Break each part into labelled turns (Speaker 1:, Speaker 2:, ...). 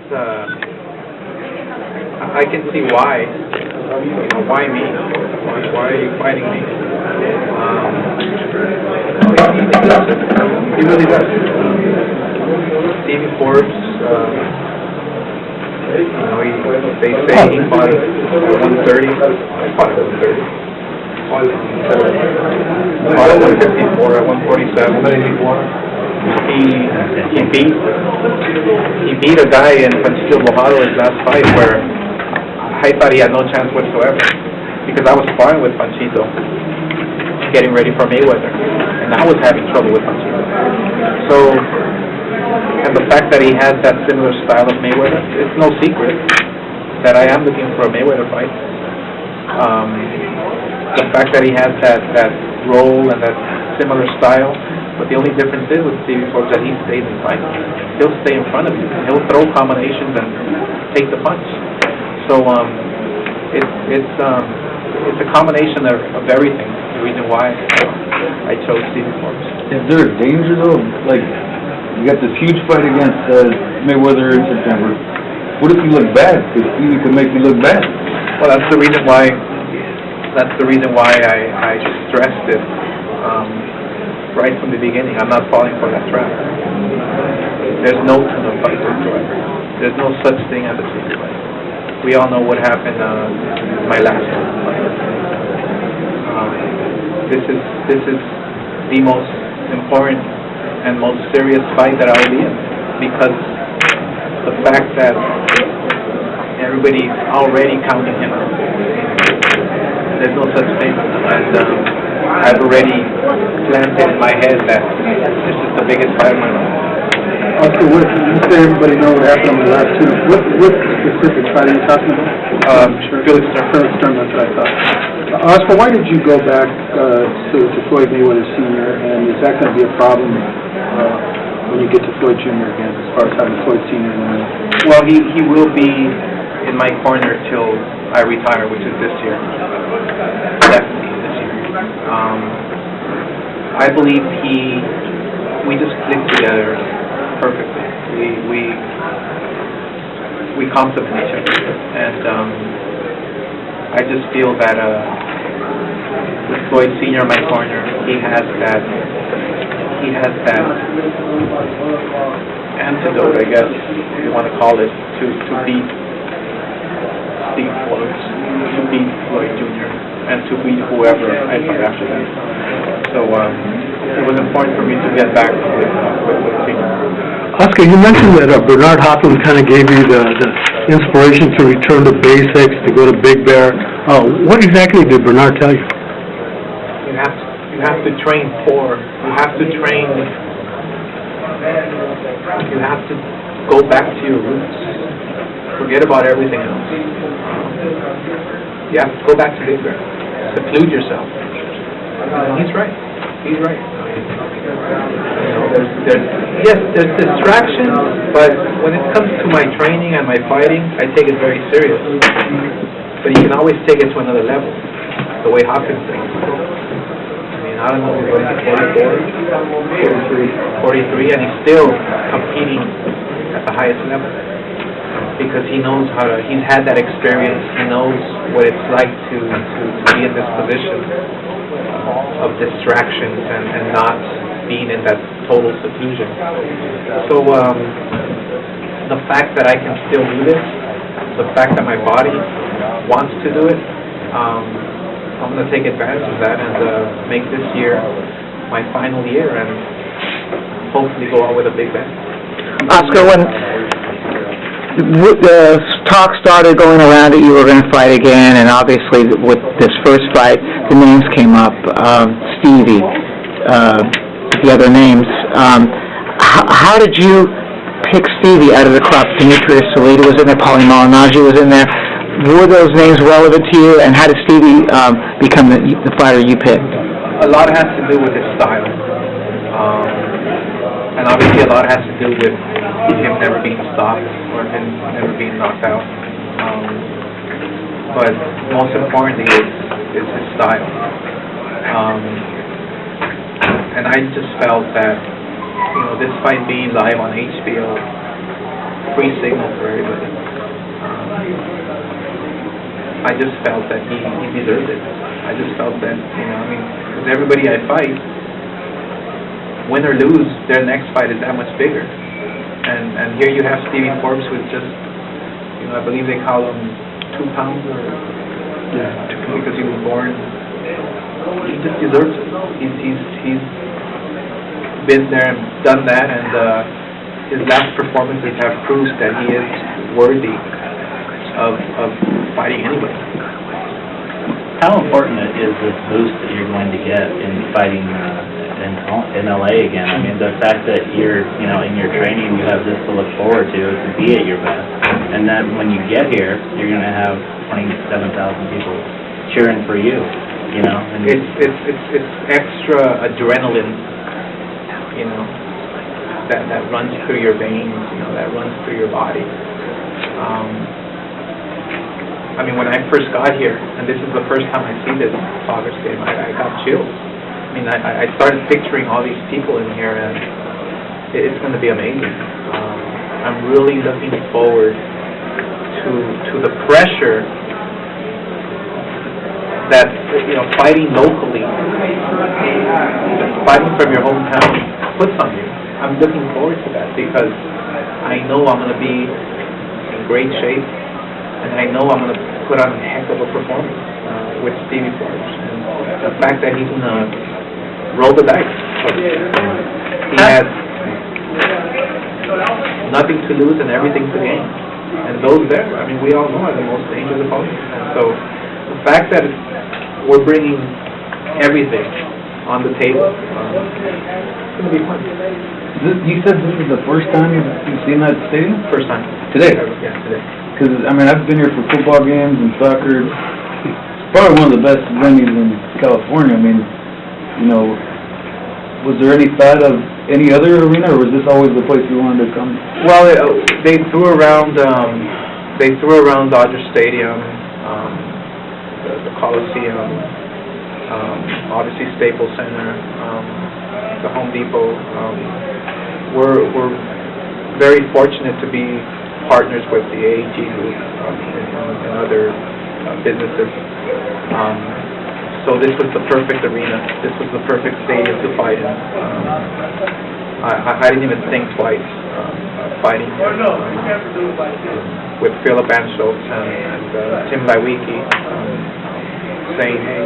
Speaker 1: I can see why. Why me? Why are you fighting me? He really does. Stevie Forbes, they say he fought at 130. I fought at 130. Fought at 154, at 147. He beat a guy in DeLaHoya his last fight where I thought he had no chance whatsoever because I was sparring with Panchito, getting ready for Mayweather, and I was having trouble with Panchito. So, and the fact that he has that similar style of Mayweather, it's no secret that I am looking for a Mayweather fight. The fact that he has that role and that similar style, but the only difference is with Stevie Forbes that he stays in fight. He'll stay in front of you. He'll throw combinations and take the punch. So it's a combination of everything. The reason why I chose Stevie Forbes.
Speaker 2: Is there a danger though? Like you got this huge fight against Mayweather in September. What if you look bad? Because Stevie could make you look bad.
Speaker 1: Well, that's the reason why. I stressed it right from the beginning. I'm not falling for that trap. There's no tuna fight whatsoever. There's no such thing as a tuna fight. We all know what happened my last fight. This is the most important and most serious fight that I'll be in because the fact that everybody's already counting him out. There's no such thing, and I've already planted in my head that this is the biggest fight of my life.
Speaker 3: Okay, you say everybody know what happened on the last two. What specific fight are you talking about?
Speaker 1: Felix Stern.
Speaker 3: That's what I thought. Oscar, why did you go back to Floyd Mayweather Sr., and is that going to be a problem when you get to Floyd Jr. again, as far as having Floyd Sr. in there?
Speaker 1: Well, he will be in my corner till I retire, which is this year. Definitely this year. I believe we just click together perfectly. We complement each other, and I just feel that with Floyd Sr. in my corner, he has that antidote, I guess you want to call it, to beat Steve Forbes, to beat Floyd Jr., and to beat whoever I fight after that. So it was important for me to get back with Senior.
Speaker 4: Oscar, you mentioned that Bernard Hopkins kind of gave you the inspiration to return to basics, to go to Big Bear. What exactly did Bernard tell you?
Speaker 1: You have to train you have to go back to your roots. Forget about everything else. You have to go back to Big Bear. Seclude yourself. He's right. There's distractions, but when it comes to my training and my fighting, I take it very serious. But you can always take it to another level, the way Hopkins takes it. I mean, I don't know, he's going to 43, and he's still competing at the highest level. Because he knows he's had that experience, he knows what it's like to be in this position of distractions and not being in that total seclusion. So the fact that I can still do this, the fact that my body wants to do it, I'm going to take advantage of that and make this year my final year and hopefully go out with a big bang.
Speaker 5: Oscar, when the talk started going around that you were going to fight again, and obviously with this first fight, the names came up, Stevie, the other names. How did you pick Stevie out of the crop? Demetrius Salita was in there, Paulie Malignaggi was in there. Were those names relevant to you, and how did Stevie become the fighter you picked?
Speaker 1: A lot has to do with his style. And obviously a lot has to do with him never being stopped or him never being knocked out. But most importantly is his style. And I just felt that, this fight being live on HBO, free signal for everybody. I just felt that he deserved it. I just felt that, because everybody I fight, win or lose, their next fight is that much bigger. And here you have Stevie Forbes with just, I believe they call him 2 pounds, or because he was born. He just deserves it. He's been there and done that, and his last performances have proved that he is worthy of fighting anybody.
Speaker 6: How important is this boost that you're going to get in fighting in LA again? I mean, the fact that you're, in your training, you have this to look forward to be at your best, and then when you get here, you're going to have 27,000 people cheering for you. And
Speaker 1: It's extra adrenaline, that runs through your veins, that runs through your body. When I first got here, and this is the first time I see this soccer stadium, I got chills. I started picturing all these people in here, and it's going to be amazing. I'm really looking forward to the pressure that, fighting locally, fighting from your hometown puts on you. I'm looking forward to that because I know I'm going to be in great shape, and I know I'm going to put on a heck of a performance with Stevie Forbes. And the fact that he's going to roll the dice. He has nothing to lose and everything to gain. And those there, we all know are the most dangerous opponents. And so the fact that we're bringing everything on the table, it's going to be fun.
Speaker 2: You said this is the first time you've seen that stadium?
Speaker 1: First time.
Speaker 2: Today?
Speaker 1: Yeah, today.
Speaker 2: Because, I've been here for football games and soccer. It's probably one of the best venues in California. Was there any thought of any other arena, or was this always the place you wanted to come?
Speaker 1: Well, they threw around Dodger Stadium, the Coliseum, obviously Staples Center, the Home Depot. We're very fortunate to be partners with the AEG Group and other businesses. So this was the perfect arena. This was the perfect stadium to fight in. I didn't even think twice fighting with Philip Anschultz and Tim Laiwiki saying, hey,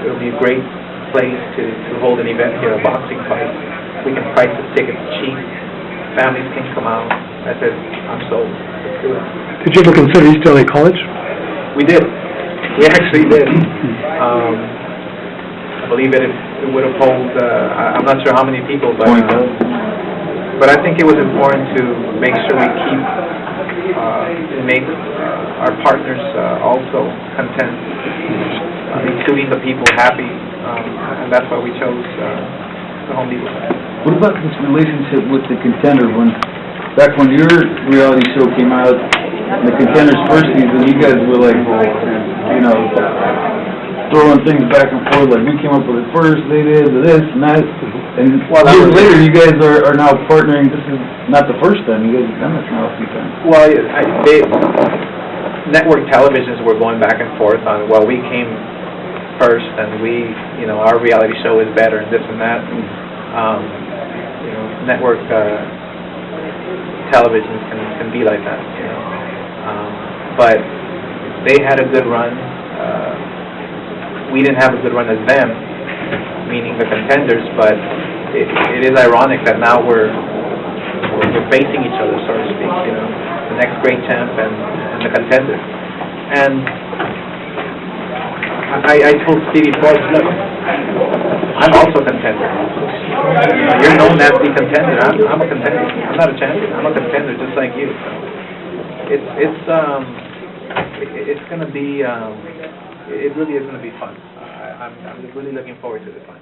Speaker 1: it'll be a great place to hold an event here, a boxing fight. We can price the tickets cheap. Families can come out. I said, I'm sold. Let's do it.
Speaker 4: Did you ever consider East LA College?
Speaker 1: We did. We actually did. I believe it would have held, I'm not sure how many people, but I think it was important to make sure we make our partners also content, including the people happy, and that's why we chose the Home Depot.
Speaker 2: What about this relationship with the Contender? Back when your reality show came out, in the Contender's first season, you guys were like, throwing things back and forth, like we came up with it first, they did, this and that, and years later you guys are now partnering. This is not the first time, you guys have done this now a few times.
Speaker 1: Well, network televisions were going back and forth on, well, we came first and we, our reality show is better and this and that. Network televisions can be like that, but they had a good run. We didn't have a good run as them, meaning the Contenders, but it is ironic that now we're facing each other, so to speak, the next great champ and the Contender. And I told Stevie Forbes, look, I'm also a Contender. You're known as the Contender. I'm a Contender. I'm not a champion. I'm a Contender just like you. So it's going to be. It really is going to be fun. I'm really looking forward to this one.